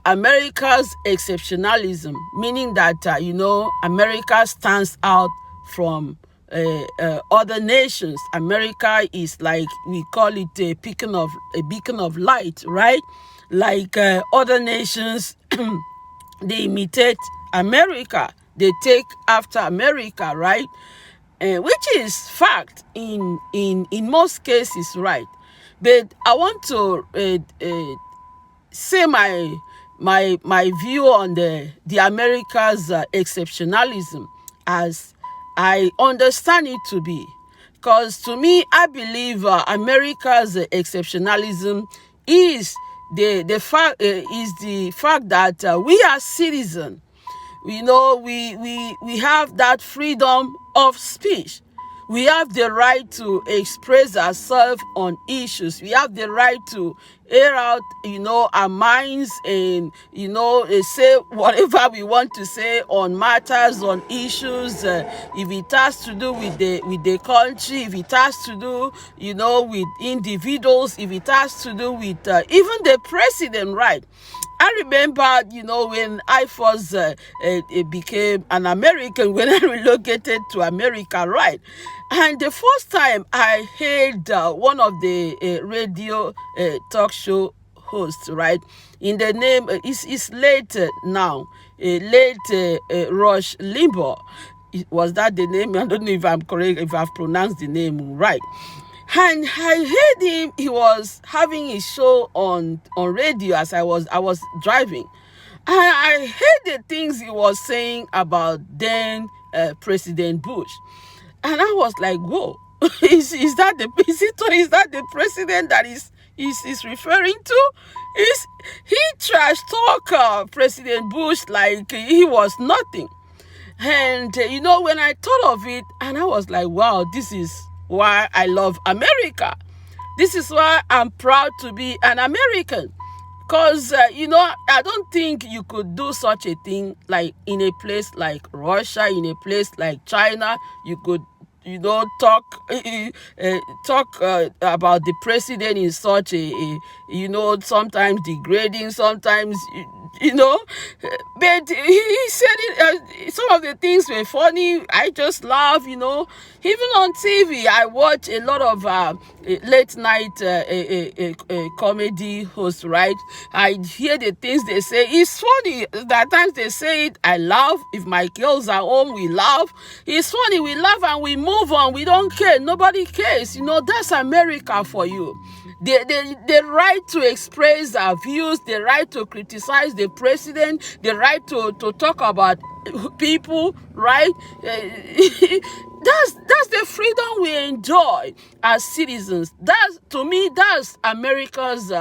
America's exceptionalism, meaning that, America stands out from other nations. America is like, we call it a beacon of light, right? Like other nations, they imitate America. They take after America, right? Which is fact in most cases, right? But I want to say my view on the America's exceptionalism as I understand it to be. Because to me, I believe America's exceptionalism is the fact that we are citizens. We have that freedom of speech. We have the right to express ourselves on issues. We have the right to air out, our minds and, say whatever we want to say on matters, on issues. If it has to do with the country, if it has to do, with individuals, if it has to do with even the president, right? I remember, when I first became an American, when I relocated to America, right? And the first time I heard one of the radio talk show hosts, right? In the name, it's late now, late Rush Limbaugh. Was that the name? I don't know if I'm correct, if I've pronounced the name right. And I heard him, he was having his show on radio as I was driving. And I heard the things he was saying about then President Bush. And I was like, whoa, is that the president that is referring to? He trash talk President Bush like he was nothing. And, when I thought of it, and I was like, wow, this is why I love America. This is why I'm proud to be an American. Because, I don't think you could do such a thing like in a place like Russia, in a place like China. You could, talk about the president in such a sometimes degrading, sometimes, but he said it, some of the things were funny. I just laugh, even on TV. I watch a lot of late night comedy hosts, right? I hear the things they say. It's funny. At times they say it, I laugh. If my girls are home, we laugh. It's funny, we laugh and we move on. We don't care. Nobody cares. That's America for you. The right to express our views, the right to criticize the president, the right to talk about people, right? That's the freedom we enjoy as citizens. To me, that's America's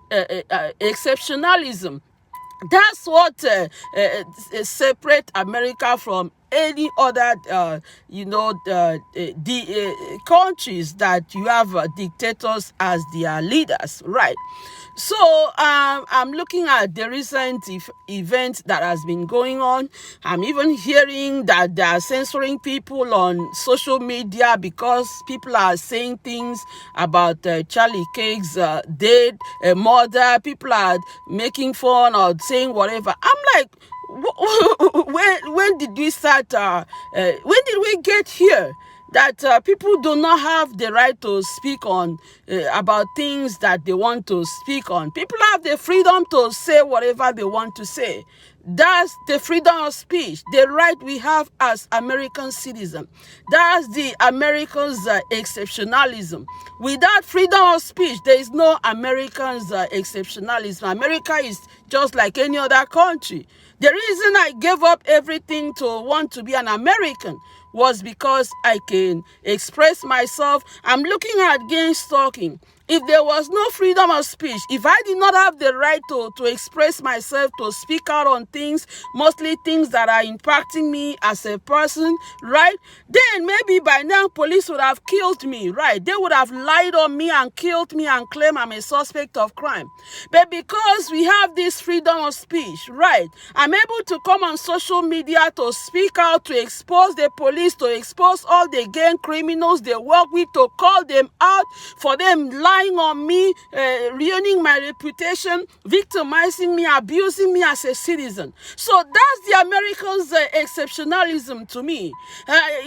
exceptionalism. That's what separate America from any other, countries that you have dictators as their leaders, right? So I'm looking at the recent event that has been going on. I'm even hearing that they are censoring people on social media because people are saying things about Charlie Kirk's dead murder. People are making fun or saying whatever. I'm like, when did we start? When did we get here? That people do not have the right to speak on about things that they want to speak on. People have the freedom to say whatever they want to say. That's the freedom of speech, the right we have as American citizens. That's the Americans' exceptionalism. Without freedom of speech, there is no Americans' exceptionalism. America is just like any other country. The reason I gave up everything to want to be an American was because I can express myself. I'm looking at gang stalking. If there was no freedom of speech, if I did not have the right to express myself, to speak out on things, mostly things that are impacting me as a person, right? Then maybe by now police would have killed me, right? They would have lied on me and killed me and claimed I'm a suspect of crime. But because we have this freedom of speech, right, I'm able to come on social media to speak out, to expose the police, to expose all the gang criminals they work with, to call them out, for them lying lying on me, ruining my reputation, victimizing me, abusing me as a citizen. So that's the Americans' exceptionalism to me.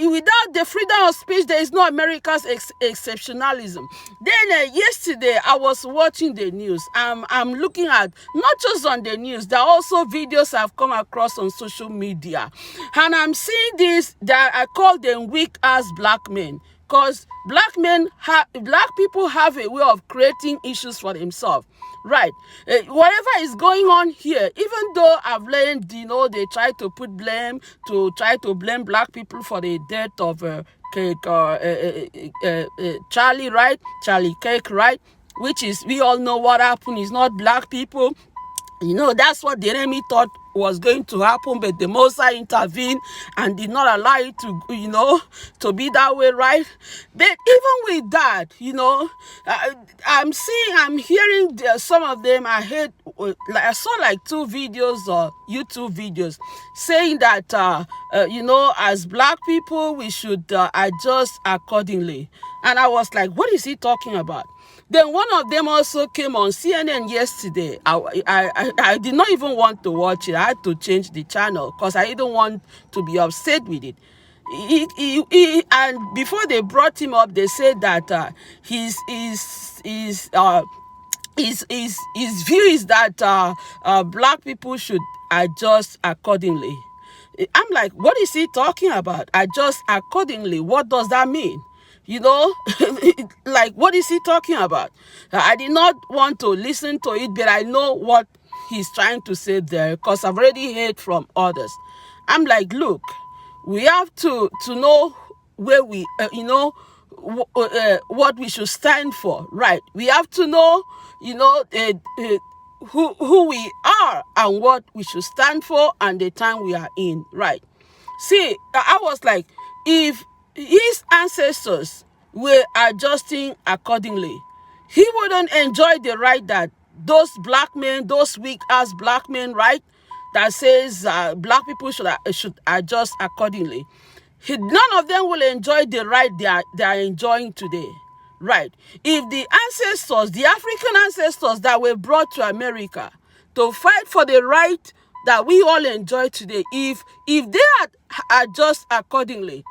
Without the freedom of speech, there is no America's exceptionalism. Then yesterday, I was watching the news. I'm looking at, not just on the news, there are also videos I've come across on social media. And I'm seeing this, that I call them weak-ass black men. Because black people have a way of creating issues for themselves. Right. Whatever is going on here, even though I've learned, they try to blame black people for the death of Charlie, right? Charlie Kirk, right? Which is, we all know what happened. It's not black people. That's what the enemy thought was going to happen, but the Mosai intervened and did not allow it to be that way, right? But even with that, I'm hearing some of them. I saw like 2 videos or YouTube videos saying that, as black people, we should adjust accordingly. And I was like, what is he talking about? Then one of them also came on CNN yesterday. I did not even want to watch it. I had to change the channel because I didn't want to be upset with it. And before they brought him up, they said that his view is that black people should adjust accordingly. I'm like, what is he talking about? Adjust accordingly. What does that mean? Like, what is he talking about? I did not want to listen to it, but I know what he's trying to say there because I've already heard from others. I'm like, look, we have to know where we, what we should stand for, right? We have to know, who we are and what we should stand for and the time we are in, right? See, I was like, if his ancestors were adjusting accordingly, he wouldn't enjoy the right that those black men, those weak-ass black men, right, that says black people should adjust accordingly. None of them will enjoy the right they are enjoying today, right? If the ancestors, the African ancestors that were brought to America to fight for the right that we all enjoy today, if they adjust accordingly,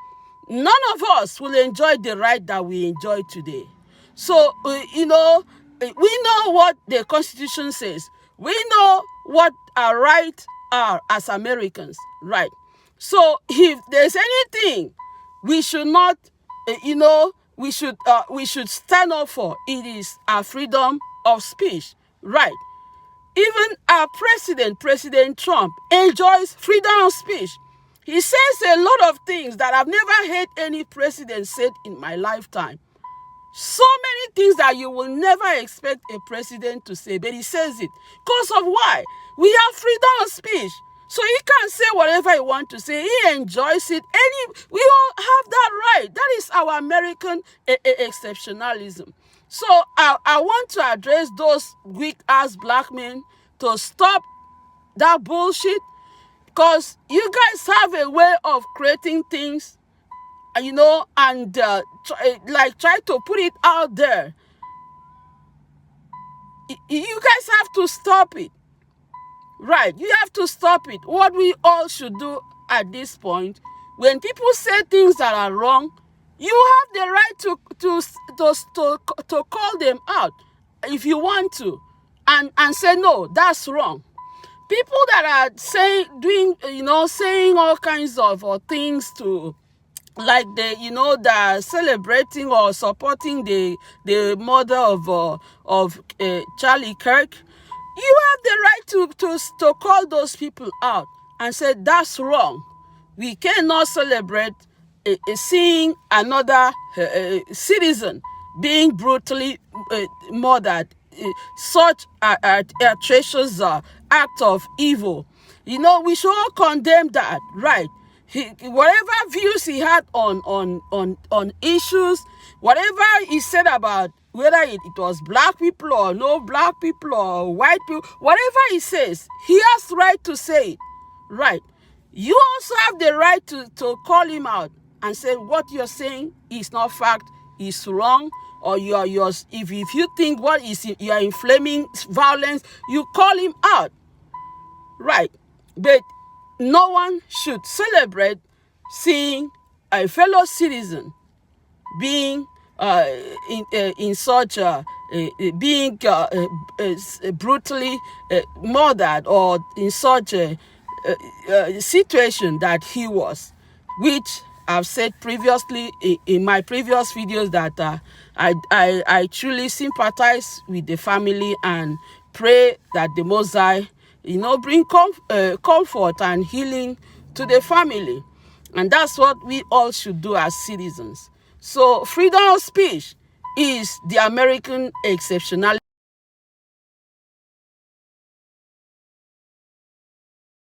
none of us will enjoy the right that we enjoy today. So, we know what the Constitution says. We know what our rights are as Americans, right? So, if there's anything we should not, we should stand up for, it is our freedom of speech, right? Even our President Trump, enjoys freedom of speech. He says a lot of things that I've never heard any president said in my lifetime. So many things that you will never expect a president to say, but he says it. Because of why? We have freedom of speech. So he can say whatever he wants to say. He enjoys it. We all have that right. That is our American exceptionalism. So I want to address those weak-ass black men to stop that bullshit. Because you guys have a way of creating things, and try to put it out there. You guys have to stop it. Right, you have to stop it. What we all should do at this point, when people say things that are wrong, you have the right to call them out if you want to, and say, no, that's wrong. People that are saying all kinds of things to, like they're celebrating or supporting the mother of Charlie Kirk, you have the right to call those people out and say that's wrong. We cannot celebrate seeing another citizen being brutally murdered. Such a atrocious act of evil. We should all condemn that, right? Whatever views he had on issues, whatever he said about whether it was black people or no black people or white people, whatever he says, he has the right to say it, right? You also have the right to call him out and say what you're saying is not fact, is wrong, or if you think what is you are inflaming violence, you call him out, right? But no one should celebrate seeing a fellow citizen being in such being brutally murdered, or in such a situation that he was, which I've said previously in my previous videos that I truly sympathize with the family and pray that the Most High, bring comfort and healing to the family. And that's what we all should do as citizens. So freedom of speech is the American exceptionality.